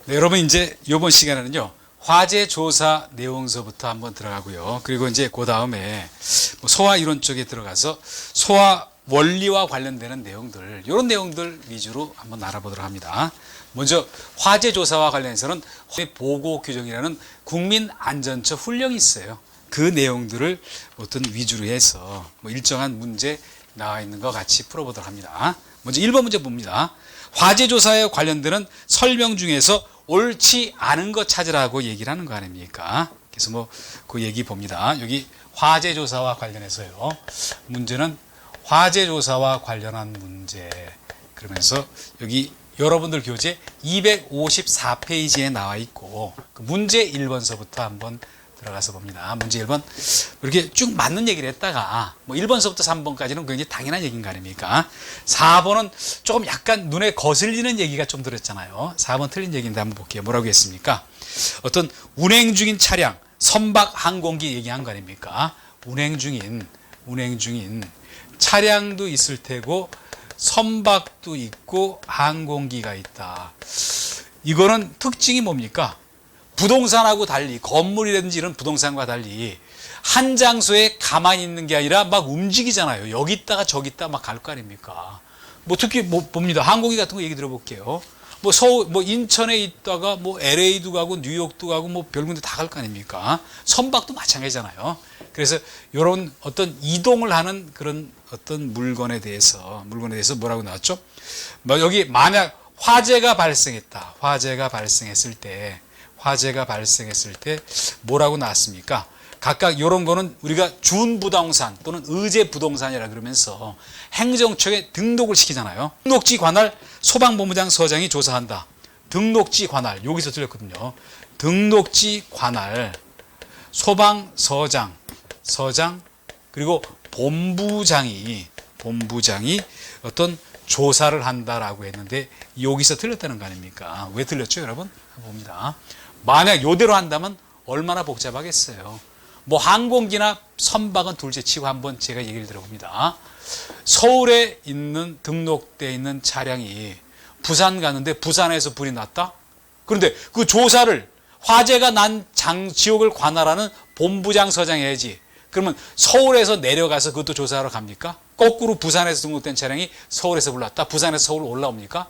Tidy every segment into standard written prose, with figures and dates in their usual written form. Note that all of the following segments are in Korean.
네, 여러분 이제 이번 시간에는요 화제 조사 내용서부터 한번 들어가고요. 그리고 이제 그 다음에 소화 이론 쪽에 들어가서 소화 원리와 관련되는 내용들, 이런 내용들 위주로 한번 알아보도록 합니다. 먼저 화재 조사와 관련해서는 보고 규정이라는 국민안전처 훈령이 있어요. 그 내용들을 어떤 위주로 해서 일정한 문제 나와 있는 것 같이 풀어보도록 합니다. 먼저 1번 문제 봅니다. 화재 조사에 관련되는 설명 중에서 옳지 않은 것 찾으라고 얘기를 하는 거 아닙니까? 그래서 그 얘기 봅니다. 여기 화재 조사와 관련해서요. 문제는 화재 조사와 관련한 문제. 그러면서 여기 여러분들 교재 254페이지에 나와 있고 그 문제 1번서부터 한번 들어가서 봅니다. 문제 1번 이렇게 쭉 맞는 얘기를 했다가 1번서부터 3번까지는 굉장히 당연한 얘기인 거 아닙니까? 4번은 조금 약간 눈에 거슬리는 얘기가 좀 들었잖아요. 4번 틀린 얘기인데 한번 볼게요. 뭐라고 했습니까? 어떤 운행 중인 차량, 선박 항공기 얘기한 거 아닙니까? 운행 중인 차량도 있을 테고 선박도 있고 항공기가 있다. 이거는 특징이 뭡니까? 부동산하고 달리, 건물이라든지 이런 부동산과 달리 한 장소에 가만히 있는 게 아니라 막 움직이잖아요. 여기 있다가 저기 있다가 막 갈 거 아닙니까? 특히 봅니다. 항공기 같은 거 얘기 들어볼게요. 서울, 인천에 있다가 LA도 가고 뉴욕도 가고 별군데 다 갈 거 아닙니까? 선박도 마찬가지잖아요. 그래서 이런 어떤 이동을 하는 그런 어떤 물건에 대해서 뭐라고 나왔죠? 여기 만약 화재가 발생했다. 화재가 발생했을 때 뭐라고 나왔습니까? 각각 이런 거는 우리가 준부동산 또는 의제부동산이라 그러면서 행정처에 등록을 시키잖아요. 등록지 관할 소방본부장 서장이 조사한다. 등록지 관할 여기서 틀렸거든요. 등록지 관할 소방서장 그리고 본부장이 어떤 조사를 한다라고 했는데 여기서 틀렸다는 거 아닙니까? 왜 틀렸죠, 여러분? 봅니다. 만약 이대로 한다면 얼마나 복잡하겠어요. 항공기나 선박은 둘째치고 한번 제가 얘기를 들어봅니다. 서울에 있는 등록되어 있는 차량이 부산 가는데 부산에서 불이 났다? 그런데 그 조사를 화재가 난 지역을 관할하는 본부장 서장이 해야지. 그러면 서울에서 내려가서 그것도 조사하러 갑니까? 거꾸로 부산에서 등록된 차량이 서울에서 불났다. 부산에서 서울 올라옵니까?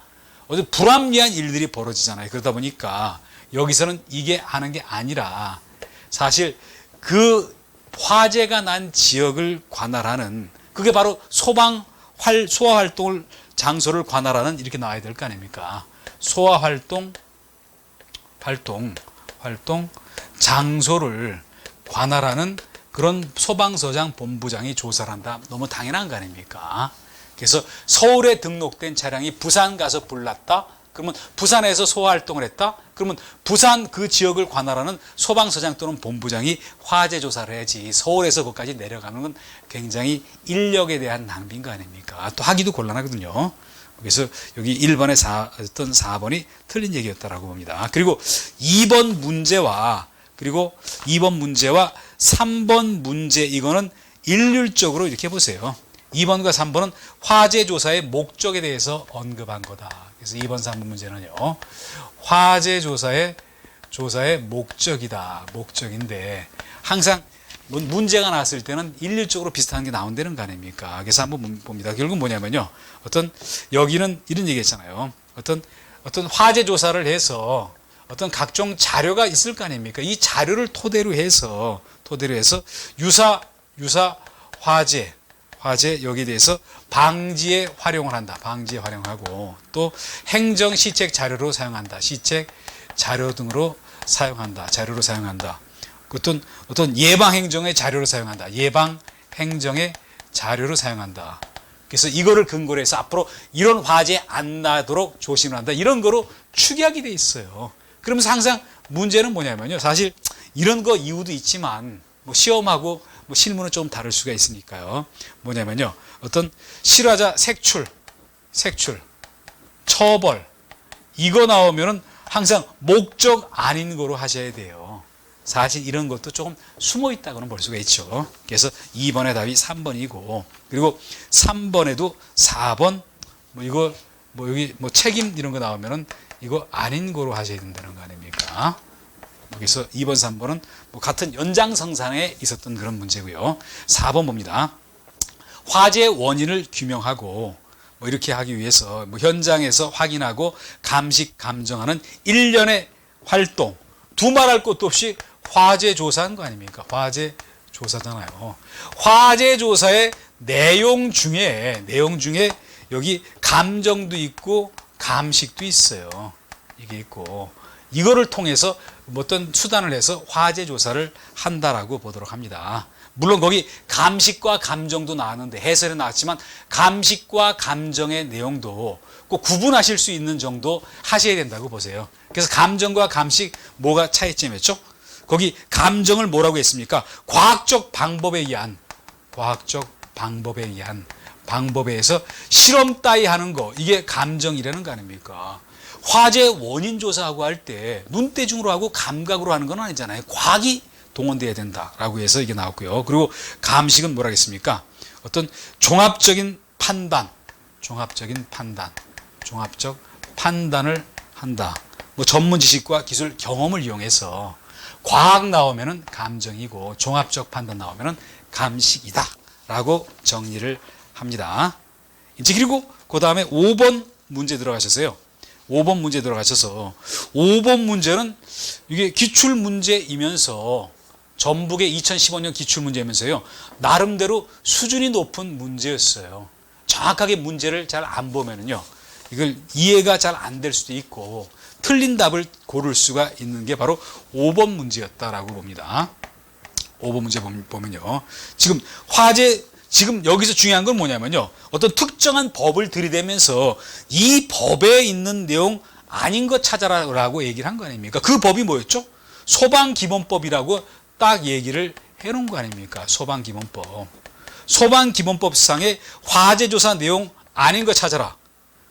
어제 불합리한 일들이 벌어지잖아요. 그러다 보니까 여기서는 이게 하는 게 아니라 사실 그 화재가 난 지역을 관할하는 그게 바로 소화 활동을 장소를 관할하는 이렇게 나와야 될 거 아닙니까? 소화 활동 장소를 관할하는 그런 소방서장 본부장이 조사를 한다. 너무 당연한 거 아닙니까? 그래서 서울에 등록된 차량이 부산 가서 불났다. 그러면 부산에서 소화활동을 했다. 그러면 부산 그 지역을 관할하는 소방서장 또는 본부장이 화재 조사를 해야지. 서울에서 거기까지 내려가는 건 굉장히 인력에 대한 낭비인 거 아닙니까? 또 하기도 곤란하거든요. 그래서 여기 1번에 4번이 틀린 얘기였다라고 봅니다. 그리고 2번 문제와 3번 문제 이거는 일률적으로 이렇게 보세요. 2번과 3번은 화재 조사의 목적에 대해서 언급한 거다. 그래서 2번, 3번 문제는요. 화재 조사의 목적인데 항상 문제가 나왔을 때는 일률적으로 비슷한 게 나온다는 거 아닙니까? 그래서 한번 봅니다. 결국은 뭐냐면요. 여기는 이런 얘기 했잖아요. 어떤 화재 조사를 해서 어떤 각종 자료가 있을 거 아닙니까? 이 자료를 토대로 해서 유사 화재 여기에 대해서 방지에 활용을 한다. 방지에 활용하고 또 행정 시책 자료로 사용한다. 시책 자료 등으로 사용한다. 어떤 예방 행정의 자료로 사용한다. 예방 행정의 자료로 사용한다. 그래서 이거를 근거로 해서 앞으로 이런 화재 안 나도록 조심을 한다. 이런 거로 축약이 돼 있어요. 그러면서 항상 문제는 뭐냐면요. 사실 이런 거 이유도 있지만 시험하고 실무는 좀 다를 수가 있으니까요. 뭐냐면요. 어떤 실화자 색출, 처벌 이거 나오면은 항상 목적 아닌 거로 하셔야 돼요. 사실 이런 것도 조금 숨어 있다고는 볼 수가 있죠. 그래서 2번의 답이 3번이고 그리고 3번에도 4번 이거 뭐 여기 뭐 책임 이런 거 나오면은 이거 아닌 거로 하셔야 된다는 거 아닙니까? 여기서 2번, 3번은 뭐 같은 연장성상에 있었던 그런 문제고요. 4번 봅니다. 화재 원인을 규명하고 뭐 이렇게 하기 위해서 뭐 현장에서 확인하고 감식, 감정하는 일련의 활동. 두말할 것도 없이 화재 조사한 거 아닙니까? 화재 조사잖아요. 화재 조사의 내용 중에 여기 감정도 있고 감식도 있어요. 이게 있고 이거를 통해서 어떤 수단을 해서 화재 조사를 한다라고 보도록 합니다. 물론 거기 감식과 감정도 나왔는데 해설에 나왔지만 감식과 감정의 내용도 꼭 구분하실 수 있는 정도 하셔야 된다고 보세요. 그래서 감정과 감식 뭐가 차이점이었죠? 거기 감정을 뭐라고 했습니까? 과학적 방법에 의한 방법에 의해서 실험 따위 하는 거 이게 감정이라는 거 아닙니까? 화재 원인 조사하고 할 때 눈대중으로 하고 감각으로 하는 건 아니잖아요. 과학이 동원돼야 된다라고 해서 이게 나왔고요. 그리고 감식은 뭐라 했습니까? 어떤 종합적 판단을 한다. 뭐 전문 지식과 기술 경험을 이용해서 과학 나오면은 감정이고 종합적 판단 나오면은 감식이다라고 정리를 합니다. 이제 그리고 그 다음에 5번 문제 들어가셨어요. 5번 문제 들어가셔서 5번 문제는 이게 기출 문제이면서 전북의 2015년 기출 문제면서요. 나름대로 수준이 높은 문제였어요. 정확하게 문제를 잘 안 보면은요. 이걸 이해가 잘 안 될 수도 있고 틀린 답을 고를 수가 있는 게 바로 5번 문제였다라고 봅니다. 5번 문제 보면요. 지금 여기서 중요한 건 뭐냐면요. 어떤 특정한 법을 들이대면서 이 법에 있는 내용 아닌 거 찾아라라고 얘기를 한 거 아닙니까? 그 법이 뭐였죠? 소방기본법이라고 딱 얘기를 해놓은 거 아닙니까? 소방기본법. 소방기본법상의 화재조사 내용 아닌 거 찾아라.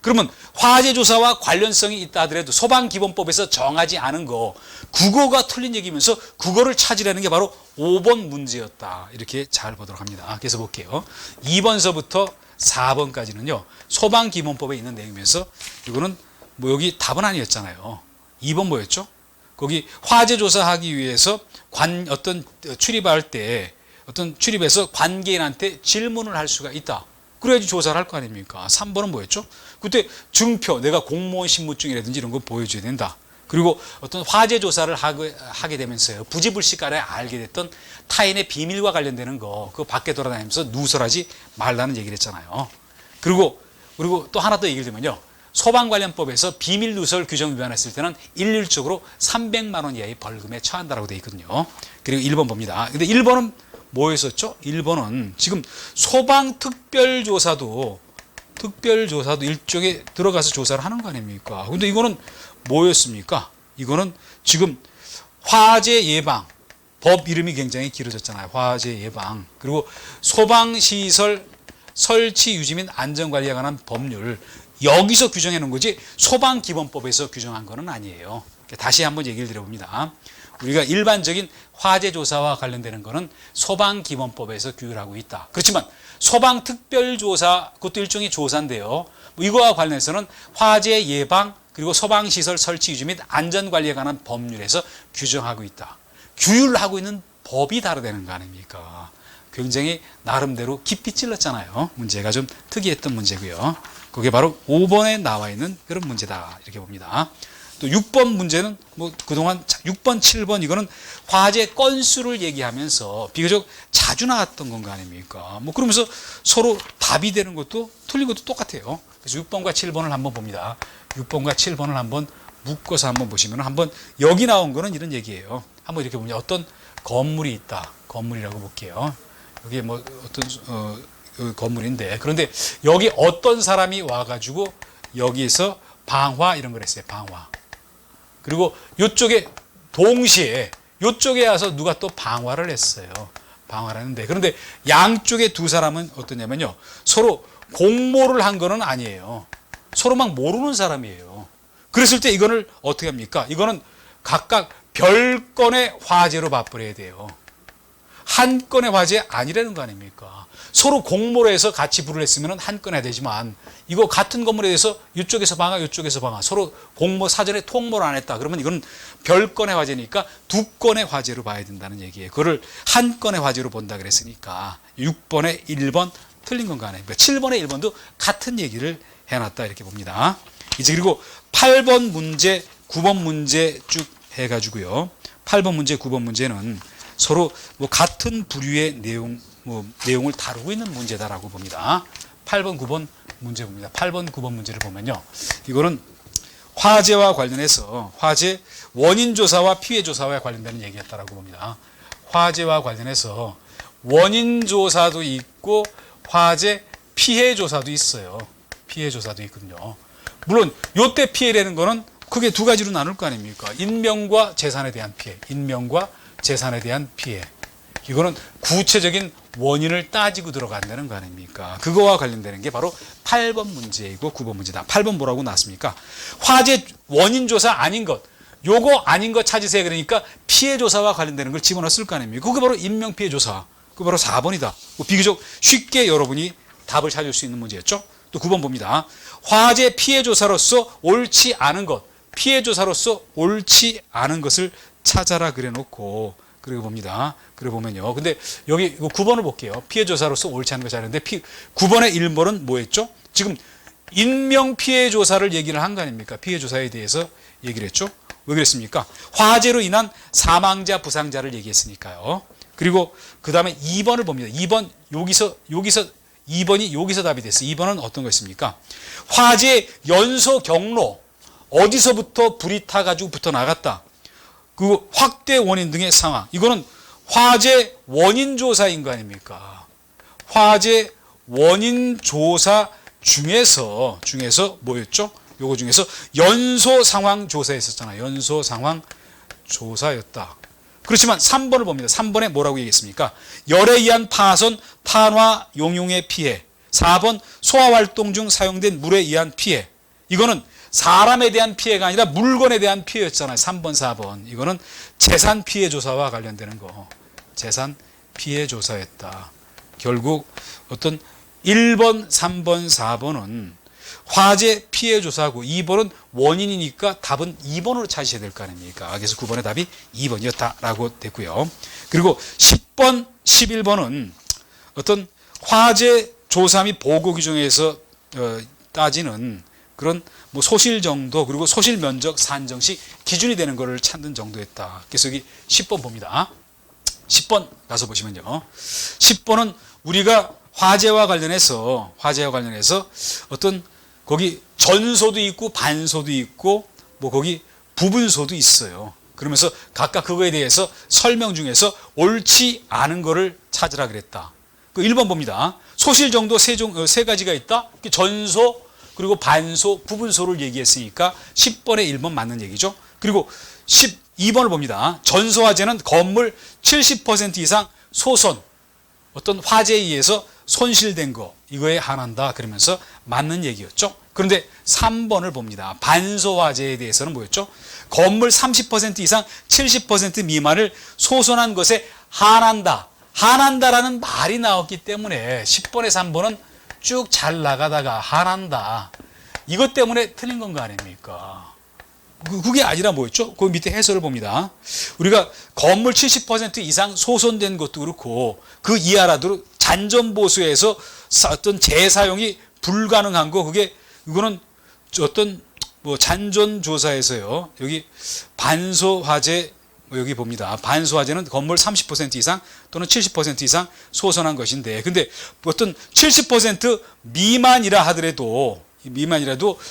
그러면 화재조사와 관련성이 있다 하더라도 소방기본법에서 정하지 않은 거 국어가 틀린 얘기면서 국어를 찾으라는 게 바로 5번 문제였다. 이렇게 잘 보도록 합니다. 그래서 볼게요. 2번서부터 4번까지는요. 소방기본법에 있는 내용이면서 이거는 뭐 여기 답은 아니었잖아요. 2번 뭐였죠? 거기 화재조사하기 위해서 어떤 출입할 때 어떤 출입해서 관계인한테 질문을 할 수가 있다. 그래야지 조사를 할 거 아닙니까? 3번은 뭐였죠? 그때 증표, 내가 공무원 신분증이라든지 이런 거 보여줘야 된다. 그리고 어떤 화재 조사를 하게 되면서요. 부지불식간에 알게 됐던 타인의 비밀과 관련되는 거, 그거 밖에 돌아다니면서 누설하지 말라는 얘기를 했잖아요. 그리고 또 하나 더 얘기를 드면요. 소방관련법에서 비밀 누설 규정 위반했을 때는 일률적으로 300만 원 이하의 벌금에 처한다라고 되어 있거든요. 그리고 1번 봅니다. 근데 1번은 뭐였었죠? 1번은 지금 소방특별조사도 일종의 들어가서 조사를 하는 거 아닙니까? 근데 이거는 뭐였습니까? 이거는 지금 화재 예방, 법 이름이 굉장히 길어졌잖아요. 화재 예방. 그리고 소방시설 설치 유지 및 안전관리에 관한 법률. 여기서 규정해 놓은 거지 소방기본법에서 규정한 거는 아니에요. 다시 한번 얘기를 드려봅니다. 우리가 일반적인 화재 조사와 관련되는 거는 소방기본법에서 규율하고 있다. 그렇지만 소방특별조사, 그것도 일종의 조사인데요. 이거와 관련해서는 화재 예방 그리고 소방시설 설치 유지 및 안전관리에 관한 법률에서 규정하고 있다. 규율하고 있는 법이 다르다는 거 아닙니까? 굉장히 나름대로 깊이 찔렀잖아요. 문제가 좀 특이했던 문제고요. 그게 바로 5번에 나와 있는 그런 문제다. 이렇게 봅니다. 또 6번 문제는 뭐 그동안 6번, 7번 이거는 화재 건수를 얘기하면서 비교적 자주 나왔던 건 거 아닙니까? 뭐 그러면서 서로 답이 되는 것도 틀린 것도 똑같아요. 그래서 6번과 7번을 한번 봅니다. 6번과 7번을 한번 묶어서 한번 보시면 한번 여기 나온 거는 이런 얘기예요. 한번 이렇게 보면 어떤 건물이 있다. 건물이라고 볼게요. 여기 뭐 어떤 건물인데 그런데 여기 어떤 사람이 와가지고 여기에서 방화 이런 걸 했어요. 방화. 그리고 이쪽에 동시에 이쪽에 와서 누가 또 방화를 했어요. 방화를 했는데 그런데 양쪽에 두 사람은 어떠냐면요. 서로 공모를 한 거는 아니에요. 서로 막 모르는 사람이에요. 그랬을 때 이거를 어떻게 합니까? 이거는 각각 별건의 화재로 봐버려야 돼요. 한 건의 화재 아니라는 거 아닙니까? 서로 공모를 해서 같이 불을 했으면 한 건해야 되지만 이거 같은 건물에 대해서 이쪽에서 방아 이쪽에서 방아 서로 공모 사전에 통보를 안 했다. 그러면 이건 별건의 화재니까 두 건의 화재로 봐야 된다는 얘기예요. 그거를 한 건의 화재로 본다 그랬으니까 6번에 1번 틀린 건가 아닙니까? 7번에 1번도 같은 얘기를 해놨다 이렇게 봅니다. 이제 그리고 8번 문제, 9번 문제 쭉 해가지고요. 8번 문제, 9번 문제는 서로 뭐 같은 부류의 내용을 다루고 있는 문제다라고 봅니다. 8번, 9번 문제 봅니다. 8번, 9번 문제를 보면요. 이거는 화재와 관련해서 화재 원인 조사와 피해 조사와 관련되는 얘기였다라고 봅니다. 화재와 관련해서 원인 조사도 있고 화재 피해 조사도 있어요. 피해 조사도 있거든요. 물론 요때 피해라는 거는 크게 두 가지로 나눌 거 아닙니까? 인명과 재산에 대한 피해, 인명과 재산에 대한 피해. 이거는 구체적인 원인을 따지고 들어간다는 거 아닙니까? 그거와 관련되는 게 바로 8번 문제이고 9번 문제다. 8번 뭐라고 나왔습니까? 화재 원인 조사 아닌 것. 요거 아닌 것 찾으세요. 그러니까 피해 조사와 관련되는 걸 집어넣었을 거 아닙니까? 그게 바로 인명 피해 조사. 그게 바로 4번이다. 비교적 쉽게 여러분이 답을 찾을 수 있는 문제였죠. 또 9번 봅니다. 화재 피해 조사로서 옳지 않은 것. 피해 조사로서 옳지 않은 것을 찾아라 그래 놓고 그리고 봅니다. 그래 보면요. 근데 여기 9번을 볼게요. 피해 조사로서 옳지 않은 것이 아닌데 9번의 1번은 뭐였죠? 지금 인명 피해 조사를 얘기를 한 거 아닙니까? 피해 조사에 대해서 얘기를 했죠. 왜 그랬습니까? 화재로 인한 사망자, 부상자를 얘기했으니까요. 그리고 그 다음에 2번을 봅니다. 2번 여기서 2번이 여기서 답이 됐어요. 2번은 어떤 것입니까? 화재 연소 경로 어디서부터 불이 타가지고 붙어 나갔다. 그 확대 원인 등의 상황. 이거는 화재 원인 조사인 거 아닙니까? 화재 원인 조사 중에서 뭐였죠? 요거 중에서 연소 상황 조사였었잖아요. 연소 상황 조사였다. 그렇지만 3번을 봅니다. 3번에 뭐라고 얘기했습니까? 열에 의한 파손, 탄화, 용융의 피해. 4번 소화 활동 중 사용된 물에 의한 피해. 이거는 사람에 대한 피해가 아니라 물건에 대한 피해였잖아요. 3번, 4번. 이거는 재산 피해 조사와 관련되는 거. 재산 피해 조사였다. 결국 어떤 1번, 3번, 4번은 화재 피해 조사하고 2번은 원인이니까 답은 2번으로 찾으셔야 될 거 아닙니까? 그래서 9번의 답이 2번이었다라고 됐고요. 그리고 10번, 11번은 어떤 화재 조사 및 보고 규정에서 따지는 그런 뭐 소실 정도 그리고 소실 면적 산정식 기준이 되는 것을 찾는 정도였다. 그래서 여기 10번 봅니다. 10번 가서 보시면요. 10번은 우리가 화재와 관련해서 어떤 거기 전소도 있고 반소도 있고 뭐 거기 부분소도 있어요. 그러면서 각각 그거에 대해서 설명 중에서 옳지 않은 거를 찾으라 그랬다. 그 1번 봅니다. 소실 정도 세 가지가 있다. 전소 그리고 반소, 부분소를 얘기했으니까 10번에 1번 맞는 얘기죠. 그리고 12번을 봅니다. 전소화재는 건물 70% 이상 소손, 어떤 화재에 의해서 손실된 거, 이거에 한한다. 그러면서 맞는 얘기였죠. 그런데 3번을 봅니다. 반소화재에 대해서는 뭐였죠? 건물 30% 이상 70% 미만을 소손한 것에 한한다. 한한다라는 말이 나왔기 때문에 10번에 3번은 쭉 잘 나가다가 한한다. 이것 때문에 틀린 건 거 아닙니까? 그게 아니라 뭐였죠? 그 밑에 해설을 봅니다. 우리가 건물 70% 이상 소손된 것도 그렇고 그 이하라도 잔존보수에서 어떤 재사용이 불가능한 거 이거는 어떤 뭐 잔존조사에서요. 여기 반소화재 여기 봅니다. 반소화재는 건물 30% 이상 또는 70% 이상 소손한 것인데 근데 어떤 70% 미만이라 하더라도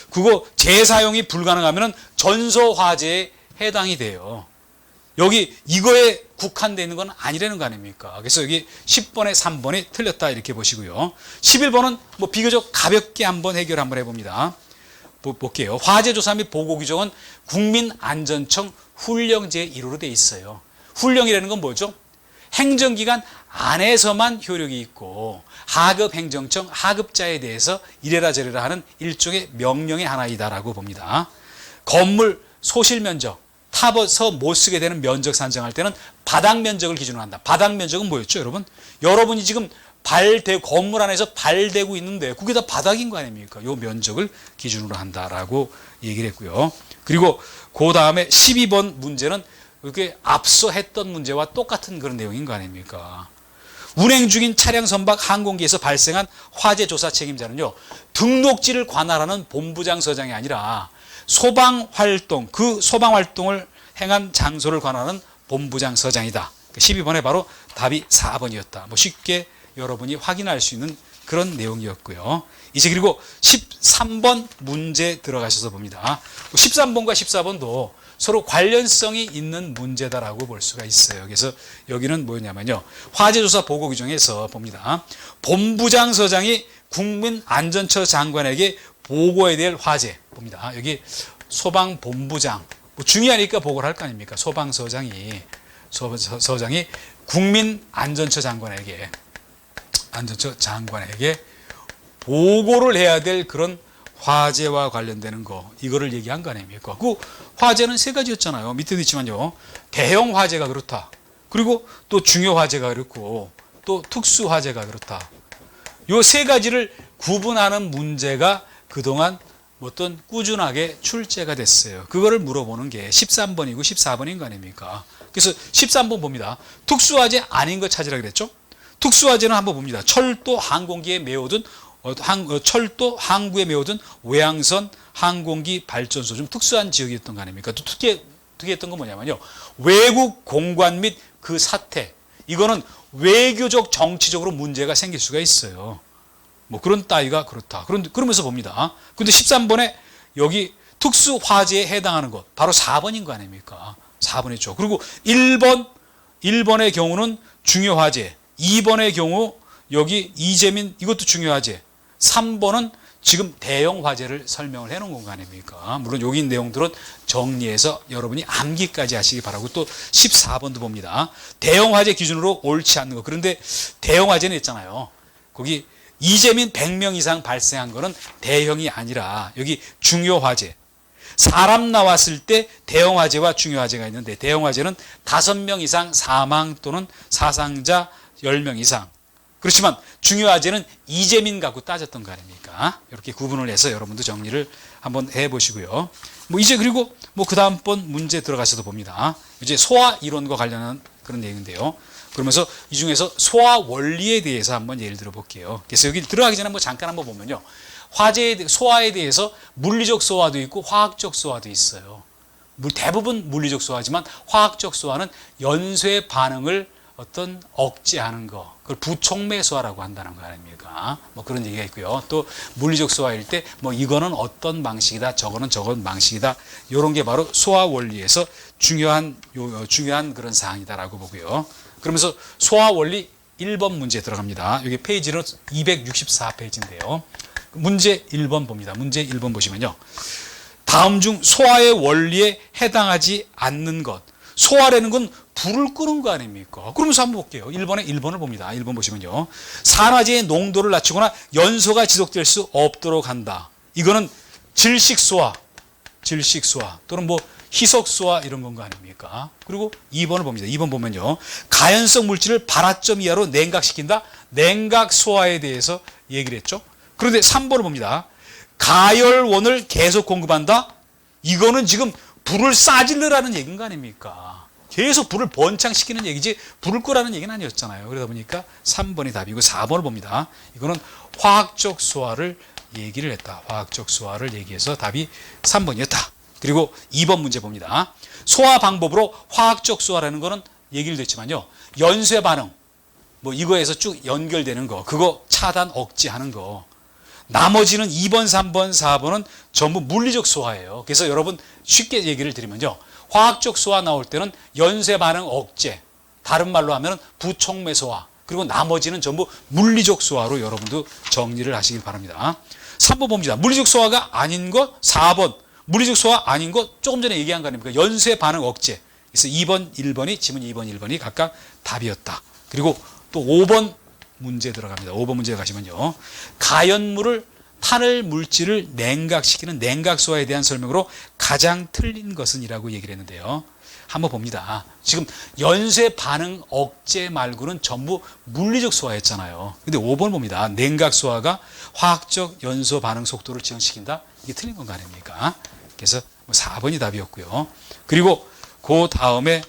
그거 재사용이 불가능하면 전소화재에 해당이 돼요. 여기 이거에 국한되어 있는 건 아니라는 거 아닙니까? 그래서 여기 10번에 3번이 틀렸다 이렇게 보시고요. 11번은 뭐 비교적 가볍게 한번 해결 한번 해봅니다. 볼게요. 화재조사 및 보고규정은 국민안전청 훈령제 1호로 되어 있어요. 훈령이라는 건 뭐죠? 행정기관 안에서만 효력이 있고 하급행정청 하급자에 대해서 이래라 저래라 하는 일종의 명령의 하나이다라고 봅니다. 건물 소실면적 타버서 못 쓰게 되는 면적 산정할 때는 바닥 면적을 기준으로 한다. 바닥 면적은 뭐였죠, 여러분? 여러분이 지금 건물 안에서 발대고 있는데 그게 다 바닥인 거 아닙니까? 요 면적을 기준으로 한다라고 얘기를 했고요. 그리고 그 다음에 12번 문제는 이렇게 앞서 했던 문제와 똑같은 그런 내용인 거 아닙니까? 운행 중인 차량 선박 항공기에서 발생한 화재 조사 책임자는요, 등록지를 관할하는 본부장 서장이 아니라 소방 활동을 행한 장소를 관할하는 본부장 서장이다. 12번에 바로 답이 4번이었다. 뭐 쉽게 여러분이 확인할 수 있는 그런 내용이었고요. 이제 그리고 13번 문제 들어가셔서 봅니다. 13번과 14번도 서로 관련성이 있는 문제다라고 볼 수가 있어요. 그래서 여기는 뭐냐면요, 화재조사 보고 규정에서 봅니다. 본부장 서장이 국민안전처 장관에게 보고해야 될 화재 봅니다. 여기 소방본부장, 뭐 중요하니까 보고를 할 거 아닙니까? 소방서장이 국민안전처 장관에게 보고를 해야 될 그런 화재와 관련되는 거, 이거를 얘기한 거 아닙니까? 그 화재는 세 가지였잖아요. 밑에도 있지만요. 대형 화재가 그렇다. 그리고 또 중요 화재가 그렇고 또 특수 화재가 그렇다. 요 세 가지를 구분하는 문제가 그동안 어떤 꾸준하게 출제가 됐어요. 그거를 물어보는 게 13번이고 14번인 거 아닙니까? 그래서 13번 봅니다. 특수화재 아닌 거 찾으라 그랬죠? 특수화재는 한번 봅니다. 철도 항공기에 메워둔 철도 항구에 메워둔 외항선 항공기 발전소, 좀 특수한 지역이었던 거 아닙니까? 또 특이했던 건 뭐냐면요, 외국 공관 및 그 사태, 이거는 외교적 정치적으로 문제가 생길 수가 있어요. 뭐 그런 따위가 그렇다. 그러면서 봅니다. 근데 13번에 여기 특수 화재에 해당하는 것 바로 4번인 거 아닙니까? 4번이죠. 그리고 1번의 경우는 중요 화재, 2번의 경우 여기 이재민, 이것도 중요 화재, 3번은 지금 대형 화재를 설명을 해놓은 건 거 아닙니까? 물론 여기 내용들은 정리해서 여러분이 암기까지 하시기 바라고, 또 14번도 봅니다. 대형 화재 기준으로 옳지 않는 거. 그런데 대형 화재는 있잖아요. 거기 이재민 100명 이상 발생한 거는 대형이 아니라 여기 중요 화재. 사람 나왔을 때 대형 화재와 중요 화재가 있는데, 대형 화재는 5명 이상 사망 또는 사상자 10명 이상. 그렇지만 중요 화재는 이재민 갖고 따졌던 거 아닙니까? 이렇게 구분을 해서 여러분도 정리를 한번 해보시고요. 뭐 이제 그리고 뭐 그 다음번 문제 들어가셔서 봅니다. 이제 소화 이론과 관련한 그런 내용인데요. 그러면서 이 중에서 소화 원리에 대해서 한번 예를 들어 볼게요. 그래서 여기 들어가기 전에 한번 잠깐 한번 보면요, 소화에 대해서 물리적 소화도 있고 화학적 소화도 있어요. 대부분 물리적 소화지만 화학적 소화는 연쇄 반응을 어떤 억제하는 거, 그걸 부촉매 소화라고 한다는 거 아닙니까? 뭐 그런 얘기가 있고요. 또 물리적 소화일 때 뭐 이거는 어떤 방식이다, 저거는 저건 방식이다, 이런 게 바로 소화 원리에서 중요한 그런 사항이다라고 보고요. 그러면서 소화 원리 1번 문제 들어갑니다. 여기 페이지는 264페이지인데요. 문제 1번 봅니다. 문제 1번 보시면요, 다음 중 소화의 원리에 해당하지 않는 것. 소화라는 건 불을 끄는 거 아닙니까? 그러면서 한번 볼게요. 1번을 봅니다. 1번 보시면요, 산화제의 농도를 낮추거나 연소가 지속될 수 없도록 한다. 이거는 질식소화 또는 뭐 희석소화 이런 건 거 아닙니까? 그리고 2번을 봅니다. 2번 보면요, 가연성 물질을 발화점 이하로 냉각시킨다. 냉각소화에 대해서 얘기를 했죠. 그런데 3번을 봅니다. 가열원을 계속 공급한다. 이거는 지금 불을 싸질르라는 얘기인 거 아닙니까? 계속 불을 번창시키는 얘기지 불을 끄라는 얘기는 아니었잖아요. 그러다 보니까 3번이 답이고, 4번을 봅니다. 이거는 화학적 소화를 얘기를 했다. 화학적 소화를 얘기해서 답이 3번이었다. 그리고 2번 문제 봅니다. 소화 방법으로 화학적 소화라는 거는 얘기를 됐지만요, 연쇄 반응, 뭐 이거에서 쭉 연결되는 거, 그거 차단 억제하는 거. 나머지는 2번, 3번, 4번은 전부 물리적 소화예요. 그래서 여러분 쉽게 얘기를 드리면요, 화학적 소화 나올 때는 연쇄 반응 억제, 다른 말로 하면 부촉매 소화, 그리고 나머지는 전부 물리적 소화로 여러분도 정리를 하시길 바랍니다. 3번 봅니다. 물리적 소화가 아닌 것. 4번 물리적 소화 아닌 것, 조금 전에 얘기한 거 아닙니까? 연쇄 반응 억제. 그래서 2번, 1번이, 지문 2번, 1번이 각각 답이었다. 그리고 또 5번 문제 들어갑니다. 5번 문제 가시면요, 가연물을 탄을 물질을 냉각시키는 냉각소화에 대한 설명으로 가장 틀린 것은 이라고 얘기를 했는데요. 한번 봅니다. 지금 연쇄 반응 억제 말고는 전부 물리적 소화였잖아요. 근데 5번 봅니다. 냉각 소화가 화학적 연소 반응 속도를 지연시킨다. 이게 틀린 건 아닙니까? 그래서 4번이 답이었고요. 그리고 그 다음에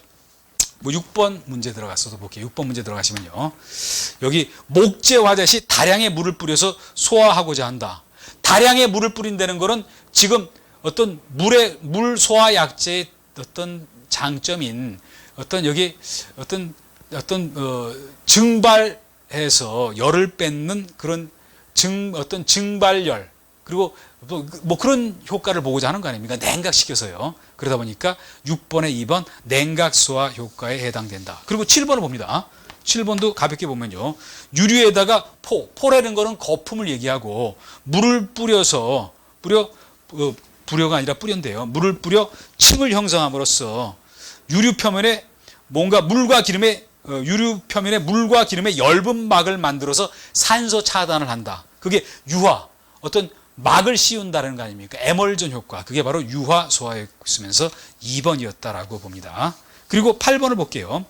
6번 문제 들어갔어도 볼게요. 6번 문제 들어가시면요. 여기 목재 화재 시 다량의 물을 뿌려서 소화하고자 한다. 다량의 물을 뿌린다는 거는 지금 어떤 물 소화 약제의 어떤 장점인 어떤 여기 어떤 증발해서 열을 뺏는 그런 어떤 증발열 그리고 뭐 그런 효과를 보고자 하는 거 아닙니까? 냉각시켜서요. 그러다 보니까 6번에 2번 냉각소화 효과에 해당된다. 그리고 7번을 봅니다. 7번도 가볍게 보면요. 유류에다가 포라는 거는 거품을 얘기하고 물을 뿌려가 아니라 뿌려인데요. 물을 뿌려 층을 형성함으로써 유류 표면에 유류 표면에 물과 기름의 엷은 막을 만들어서 산소 차단을 한다. 그게 유화, 어떤 막을 씌운다는 거 아닙니까? 에멀전 효과. 그게 바로 유화 소화에 있으면서 2번이었다라고 봅니다. 그리고 8번을 볼게요.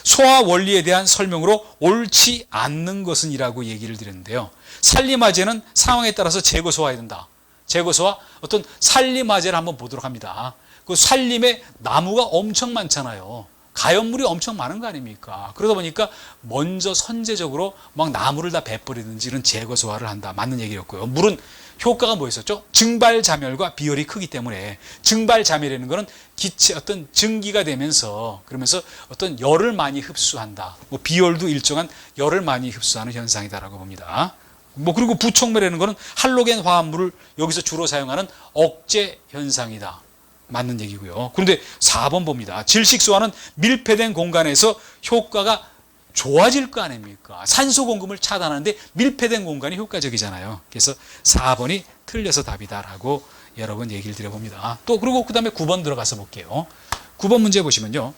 소화 원리에 대한 설명으로 옳지 않는 것은 이라고 얘기를 드렸는데요. 산림화재는 상황에 따라서 재고 소화해야 된다. 재고 소화, 어떤 산림화재를 한번 보도록 합니다. 그 산림에 나무가 엄청 많잖아요. 가연물이 엄청 많은 거 아닙니까? 그러다 보니까 먼저 선제적으로 막 나무를 다 베뿌리든지 이런 재고 소화를 한다. 맞는 얘기였고요. 물은 효과가 뭐였었죠? 증발자멸과 비열이 크기 때문에 증발자멸이라는 것은 어떤 증기가 되면서 그러면서 어떤 열을 많이 흡수한다. 뭐 비열도 일정한 열을 많이 흡수하는 현상이다라고 봅니다. 그리고 부촉매라는 것은 할로겐 화합물을 여기서 주로 사용하는 억제 현상이다. 맞는 얘기고요. 그런데 4번 봅니다. 질식소화는 밀폐된 공간에서 효과가 좋아질 거 아닙니까? 산소 공급을 차단하는데 밀폐된 공간이 효과적이잖아요. 그래서 4번이 틀려서 답이다라고 여러분 얘기를 드려봅니다. 또 그리고 그 다음에 9번 들어가서 볼게요. 9번 문제 보시면요.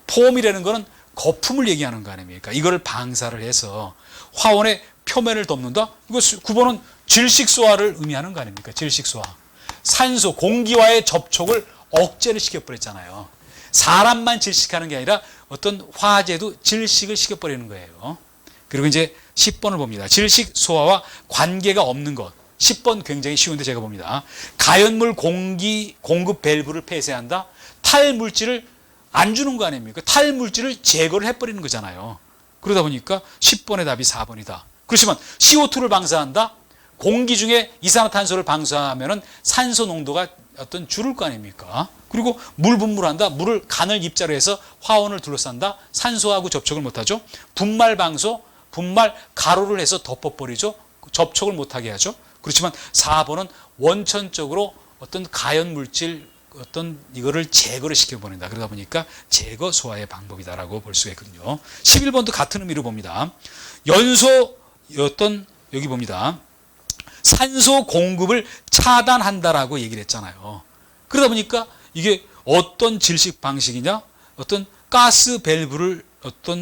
폼이라는 거는 거품을 얘기하는 거 아닙니까? 이거를 방사를 해서 화원의 표면을 덮는다? 이거 9번은 질식소화를 의미하는 거 아닙니까? 질식소화. 산소, 공기와의 접촉을 억제를 시켜버렸잖아요. 사람만 질식하는 게 아니라 어떤 화재도 질식을 시켜버리는 거예요. 그리고 이제 10번을 봅니다. 질식 소화와 관계가 없는 것. 10번 굉장히 쉬운데 제가 봅니다. 가연물 공기 공급 밸브를 폐쇄한다? 탈물질을 안 주는 거 아닙니까? 탈물질을 제거를 해버리는 거잖아요. 그러다 보니까 10번의 답이 4번이다. 그렇지만 CO2를 방사한다? 공기 중에 이산화탄소를 방사하면 산소 농도가 어떤 줄을 거 아닙니까? 그리고 물 분무한다. 물을 간을 입자로 해서 화원을 둘러싼다. 산소하고 접촉을 못하죠. 분말 가루를 해서 덮어버리죠. 접촉을 못하게 하죠. 그렇지만 4번은 원천적으로 어떤 가연 물질 이거를 제거를 시켜버린다. 그러다 보니까 제거 소화의 방법이다라고 볼 수가 있거든요. 11번도 같은 의미로 봅니다. 여기 봅니다. 산소 공급을 차단한다라고 얘기를 했잖아요. 그러다 보니까 이게 어떤 질식 방식이냐? 어떤 가스 밸브를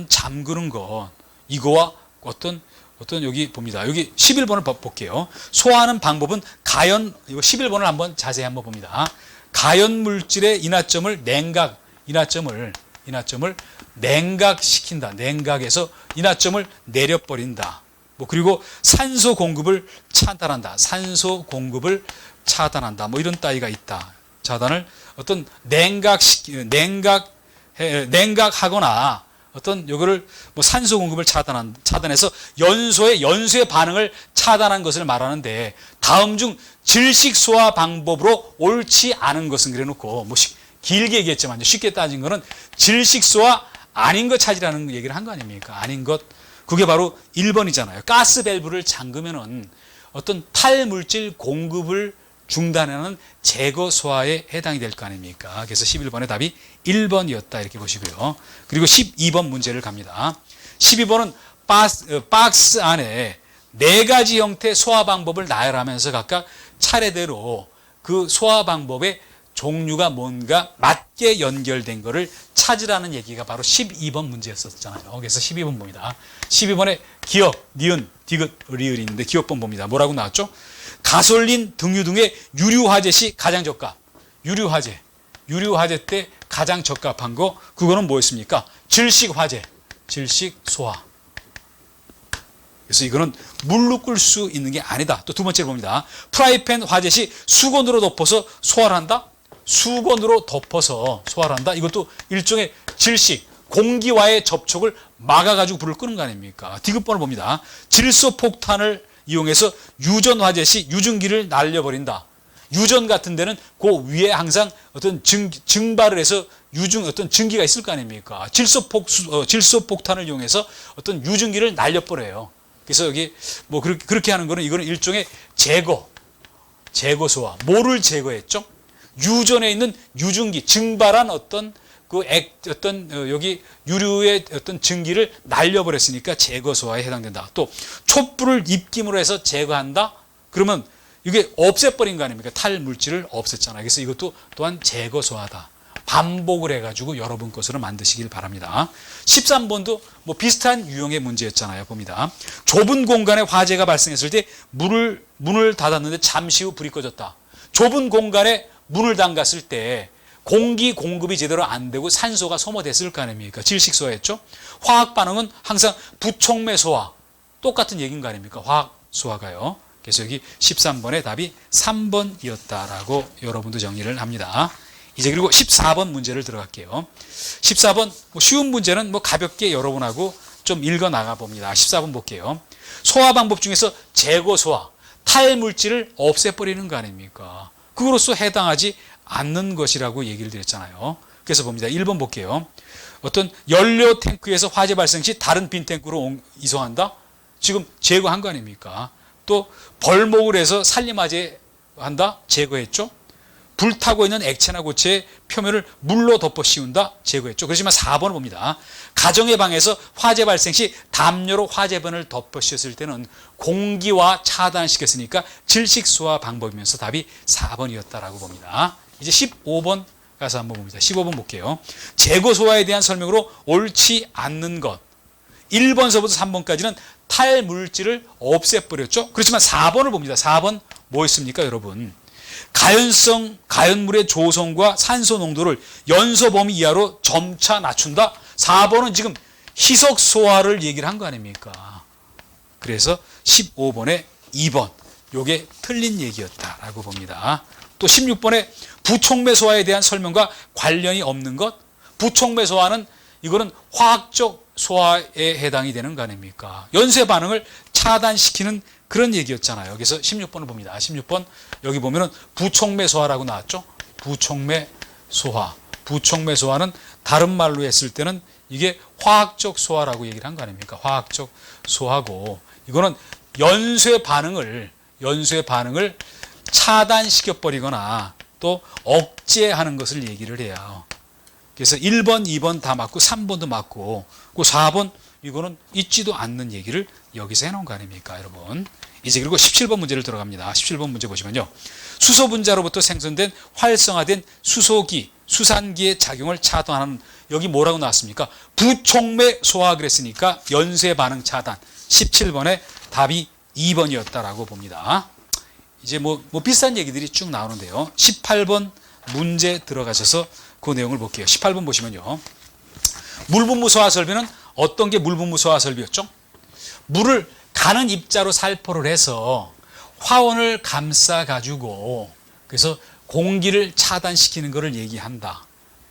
잠그는 것. 이거와 여기 봅니다. 여기 11번을 볼게요. 소화하는 방법은 이거 11번을 한번 자세히 한번 봅니다. 가연 물질의 인화점을 냉각시킨다. 냉각해서 인화점을 내려버린다. 그리고 산소 공급을 차단한다. 이런 따위가 있다. 차단을 어떤 냉각하거나 어떤 요거를 산소 공급을 차단해서 연소의 반응을 차단한 것을 말하는데 다음 중 질식 소화 방법으로 옳지 않은 것은 그래놓고 길게 얘기했지만 쉽게 따진 거는 질식 소화 아닌 것 찾으라는 얘기를 한 거 아닙니까? 아닌 것. 그게 바로 1번이잖아요. 가스 밸브를 잠그면은 어떤 탈물질 공급을 중단하는 제거 소화에 해당이 될 거 아닙니까? 그래서 11번의 답이 1번이었다 이렇게 보시고요. 그리고 12번 문제를 갑니다. 12번은 박스 안에 4가지 형태의 소화 방법을 나열하면서 각각 차례대로 그 소화 방법의 종류가 뭔가 맞게 가볍게 연결된 거를 찾으라는 얘기가 바로 12번 문제였었잖아요. 그래서 12번 봅니다. 12번에 기역, 니은, 디귿, 리을이 있는데 기역번 봅니다. 뭐라고 나왔죠? 가솔린, 등유 등의 유류화재 시 가장 적합. 유류화재 때 가장 적합한 거, 그거는 뭐였습니까? 질식화재, 질식소화. 그래서 이거는 물로 끌 수 있는 게 아니다. 또 두 번째로 봅니다. 프라이팬 화재 시 수건으로 덮어서 소화를 한다? 수건으로 덮어서 소화를 한다? 이것도 일종의 질식, 공기와의 접촉을 막아가지고 불을 끄는 거 아닙니까? 디귿번을 봅니다. 질소폭탄을 이용해서 유전 화재 시 유증기를 날려버린다. 유전 같은 데는 그 위에 항상 어떤 증발을 해서 어떤 증기가 있을 거 아닙니까? 질소폭탄을 이용해서 어떤 유증기를 날려버려요. 그래서 여기 뭐 그렇게 하는 거는 이거는 일종의 제거 소화. 뭐를 제거했죠? 유전에 있는 유증기, 증발한 어떤 여기 유류의 어떤 증기를 날려버렸으니까 제거 소화에 해당된다. 또 촛불을 입김으로 해서 제거한다? 그러면 이게 없애버린 거 아닙니까? 탈물질을 없앴잖아요. 그래서 이것도 또한 제거 소화다. 반복을 해가지고 여러분 것으로 만드시길 바랍니다. 13번도 뭐 비슷한 유형의 문제였잖아요. 봅니다. 좁은 공간에 화재가 발생했을 때 문을 닫았는데 잠시 후 불이 꺼졌다. 좁은 공간에 문을 잠갔을 때 공기 공급이 제대로 안 되고 산소가 소모됐을 거 아닙니까? 질식소화였죠. 화학 반응은 항상 부촉매 소화. 똑같은 얘기인 거 아닙니까? 화학 소화가요. 그래서 여기 13번의 답이 3번이었다라고 여러분도 정리를 합니다. 이제 그리고 14번 문제를 들어갈게요. 14번 쉬운 문제는 가볍게 여러분하고 좀 읽어 나가 봅니다. 14번 볼게요. 소화 방법 중에서 제거 소화, 탈물질을 없애버리는 거 아닙니까? 그거로서 해당하지 않는 것이라고 얘기를 드렸잖아요. 그래서 봅니다. 1번 볼게요. 어떤 연료 탱크에서 화재 발생 시 다른 빈 탱크로 이송한다? 지금 제거한 거 아닙니까? 또 벌목을 해서 산림화재 한다? 제거했죠? 불타고 있는 액체나 고체의 표면을 물로 덮어 씌운다? 제거했죠. 그렇지만 4번을 봅니다. 가정의 방에서 화재 발생 시 담요로 화재변을 덮어 씌웠을 때는 공기와 차단시켰으니까 질식소화 방법이면서 답이 4번이었다라고 봅니다. 이제 15번 가서 한번 봅니다. 15번 볼게요. 제거소화에 대한 설명으로 옳지 않는 것. 1번서부터 3번까지는 탈물질을 없애버렸죠. 그렇지만 4번을 봅니다. 4번 뭐였습니까, 여러분? 가연물의 조성과 산소 농도를 연소 범위 이하로 점차 낮춘다. 4번은 지금 희석 소화를 얘기를 한 거 아닙니까? 그래서 15번에 2번 요게 틀린 얘기였다라고 봅니다. 또 16번에 부촉매 소화에 대한 설명과 관련이 없는 것. 부촉매 소화는 이거는 화학적 소화에 해당이 되는 거 아닙니까? 연쇄 반응을 차단시키는 그런 얘기였잖아요. 그래서 16번을 봅니다. 16번 여기 보면은 부촉매 소화라고 나왔죠. 부촉매 소화. 부촉매 소화는 다른 말로 했을 때는 이게 화학적 소화라고 얘기를 한 거 아닙니까? 화학적 소화고 이거는 연쇄 반응을 차단시켜 버리거나 또 억제하는 것을 얘기를 해요. 그래서 1번, 2번 다 맞고 3번도 맞고 그 4번 이거는 있지도 않는 얘기를 여기서 해놓은 거 아닙니까, 여러분? 이제 그리고 17번 문제를 들어갑니다. 17번 문제 보시면요. 수소 분자로부터 생성된 활성화된 수소기, 수산기의 작용을 차단하는 여기 뭐라고 나왔습니까? 부촉매 소화 그랬으니까 연쇄 반응 차단. 17번의 답이 2번이었다라고 봅니다. 이제 뭐 비슷한 얘기들이 쭉 나오는데요. 18번 문제 들어가셔서 그 내용을 볼게요. 18번 보시면요. 물분무 소화 설비는 어떤 게 물분무 소화 설비였죠? 물을 가는 입자로 살포를 해서 화원을 감싸 가지고 그래서 공기를 차단시키는 것을 얘기한다.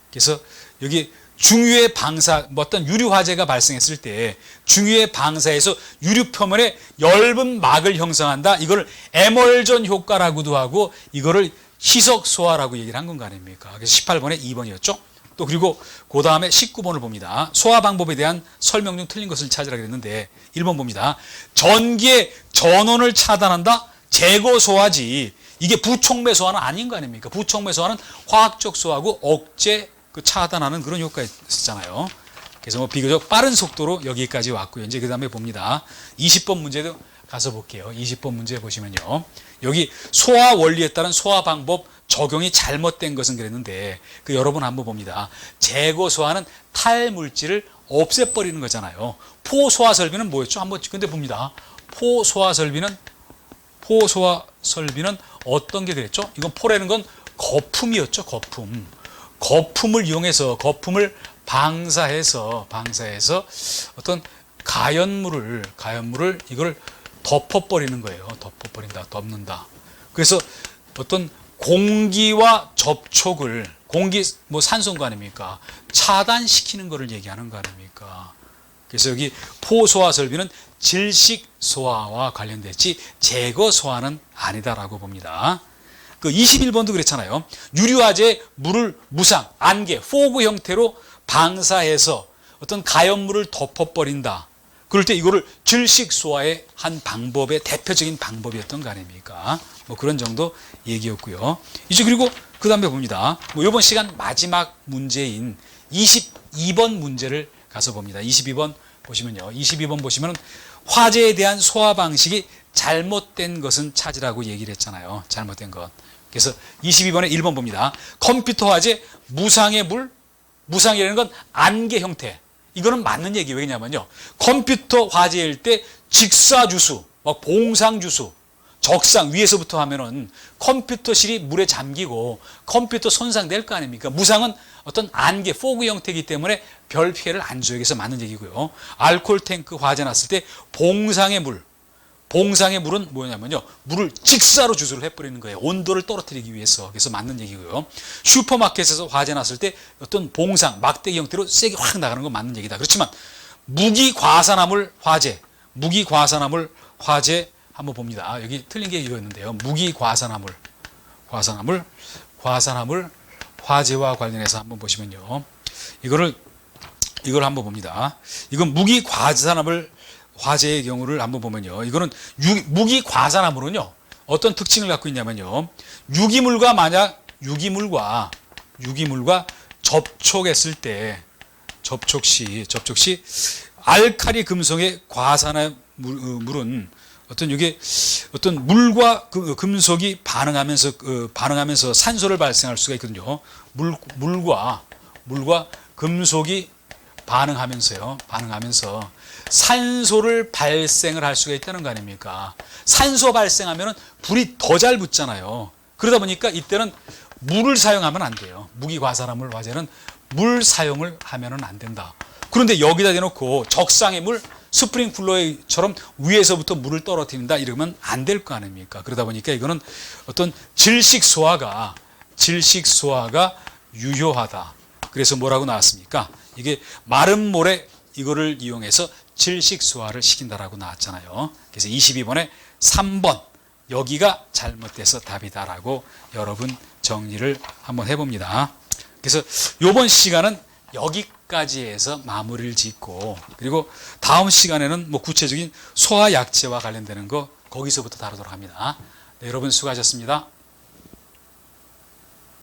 그래서 여기 중유의 방사, 어떤 유류 화재가 발생했을 때 중유의 방사에서 유류 표면에 엷은 막을 형성한다. 이걸 에멀전 효과라고도 하고 이거를 희석 소화라고 얘기를 한 건 아닙니까? 그래서 18번에 2번이었죠. 또 그리고 그 다음에 19번을 봅니다. 소화 방법에 대한 설명 중 틀린 것을 찾으라 그랬는데 1번 봅니다. 전기의 전원을 차단한다? 제거 소화지. 이게 부촉매 소화는 아닌 거 아닙니까? 부촉매 소화는 화학적 소화고 억제 차단하는 그런 효과가 있었잖아요. 그래서 비교적 빠른 속도로 여기까지 왔고요. 이제 그 다음에 봅니다. 20번 문제도 가서 볼게요. 20번 문제 보시면요. 여기 소화 원리에 따른 소화 방법 적용이 잘못된 것은 그랬는데 그 여러분 한번 봅니다. 제거 소화는 탈물질을 없애버리는 거잖아요. 포소화설비는 뭐였죠? 한번 근데 봅니다. 포소화설비는 어떤 게 그랬죠? 이건 포라는 건 거품이었죠. 거품을 이용해서 거품을 방사해서 어떤 가연물을 이걸 덮어버리는 거예요. 덮는다. 그래서 어떤 공기와 접촉을 뭐 산소인 거 아닙니까? 차단시키는 것을 얘기하는 거 아닙니까? 그래서 여기 포소화설비는 질식 소화와 관련됐지 제거 소화는 아니다라고 봅니다. 그 21번도 그랬잖아요. 유류화제에 물을 무상, 안개, 포그 형태로 방사해서 어떤 가연물을 덮어버린다. 그럴 때 이거를 질식 소화의 한 방법의 대표적인 방법이었던 거 아닙니까? 뭐 그런 정도 얘기였고요. 이제 그리고 그 다음에 봅니다. 뭐 이번 시간 마지막 문제인 22번 문제를 가서 봅니다. 22번 보시면 화재에 대한 소화 방식이 잘못된 것은 찾으라고 얘기를 했잖아요. 잘못된 것. 그래서 22번에 1번 봅니다. 컴퓨터 화재 무상의 물, 무상이라는 건 안개 형태. 이거는 맞는 얘기. 왜냐면요. 컴퓨터 화재일 때 직사주수, 봉상주수, 적상 위에서부터 하면은 컴퓨터실이 물에 잠기고 컴퓨터 손상될 거 아닙니까? 무상은 어떤 안개, 포그 형태이기 때문에 별 피해를 안 줘요. 그래서 맞는 얘기고요. 알코올 탱크 화재 났을 때 봉상의 물은 뭐냐면요. 물을 직사로 주수를 해버리는 거예요. 온도를 떨어뜨리기 위해서. 그래서 맞는 얘기고요. 슈퍼마켓에서 화재 났을 때 어떤 봉상, 막대기 형태로 세게 확 나가는 건 맞는 얘기다. 그렇지만 무기과산화물 화재 한번 봅니다. 여기 틀린 게 이거였는데요. 무기과산화물 화재와 관련해서 한번 보시면요. 이걸 한번 봅니다. 이건 무기과산화물 화재의 경우를 한번 보면요. 이거는 무기과산화물은요. 어떤 특징을 갖고 있냐면요. 유기물과 접촉했을 때 접촉 시 알칼리 금속의 과산화물은 어떤 물과 금속이 반응하면서 산소를 발생할 수가 있거든요. 물과 금속이 반응하면서 산소를 발생을 할 수가 있다는 거 아닙니까? 산소 발생하면 불이 더 잘 붙잖아요. 그러다 보니까 이때는 물을 사용하면 안 돼요. 무기과산화물 화재는 물 사용을 하면 안 된다. 그런데 여기다 대놓고 적상의 물, 스프링쿨러처럼 위에서부터 물을 떨어뜨린다 이러면 안 될 거 아닙니까? 그러다 보니까 이거는 어떤 질식 소화가 유효하다. 그래서 뭐라고 나왔습니까? 이게 마른 모래 이거를 이용해서 질식 소화를 시킨다라고 나왔잖아요. 그래서 22번에 3번 여기가 잘못돼서 답이다라고 여러분 정리를 한번 해봅니다. 그래서 이번 시간은 여기까지 해서 마무리를 짓고 그리고 다음 시간에는 뭐 구체적인 소화 약제와 관련되는 거 거기서부터 다루도록 합니다. 네, 여러분 수고하셨습니다.